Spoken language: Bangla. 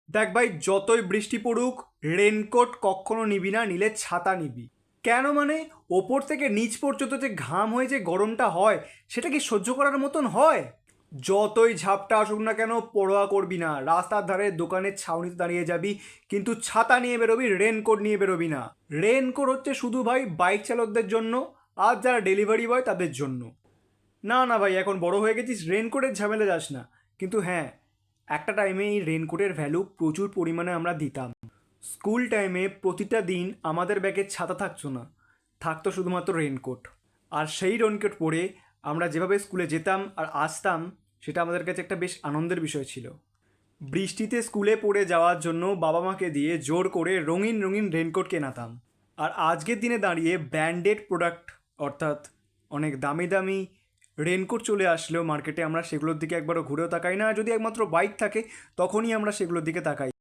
দেখ ভাই, যতই বৃষ্টি পড়ুক রেনকোট কখনো নিবি না, নিলে ছাতা নিবি। কেন মানে, ওপর থেকে নিচ পর্যন্ত যে ঘাম হয়ে যে গরমটা হয়, সেটা কি সহ্য করার মতন হয়? যতই ঝাপটা আসুক না কেন, পরোয়া করবি না, রাস্তার ধারে দোকানের ছাউনিতে দাঁড়িয়ে যাবি, কিন্তু ছাতা নিয়ে বেরোবি, রেনকোট নিয়ে বেরোবি না। রেনকোট হচ্ছে শুধু ভাই বাইক চালকদের জন্য, আর যারা ডেলিভারি বয় তাদের জন্য। না না ভাই, এখন বড় হয়ে গেছিস, রেনকোটের ঝামেলা যাস না। কিন্তু হ্যাঁ, একটা টাইমে এই রেনকোটের ভ্যালু প্রচুর পরিমাণে আমরা দিতাম। স্কুল টাইমে প্রতিটা দিন আমাদের ব্যাগে ছাতা থাকতো না, থাকতো শুধুমাত্র রেনকোট। আর সেই রেনকোট পরে আমরা যেভাবে স্কুলে যেতাম আর আসতাম, সেটা আমাদের কাছে একটা বেশ আনন্দের বিষয় ছিল। বৃষ্টিতে স্কুলে পড়ে যাওয়ার জন্য বাবা মাকে দিয়ে জোর করে রঙিন রঙিন রেনকোট কেনাতাম। আর আজকের দিনে দাঁড়িয়ে ব্র্যান্ডেড প্রোডাক্ট, অর্থাৎ অনেক দামি দামি রেনকোট চলে আসলেও মার্কেটে, আমরা সেগুলোর দিকে একবারও ঘুরেও তাকাই না। আর যদি একমাত্র বাইক থাকে তখনই আমরা সেগুলোর দিকে তাকাই।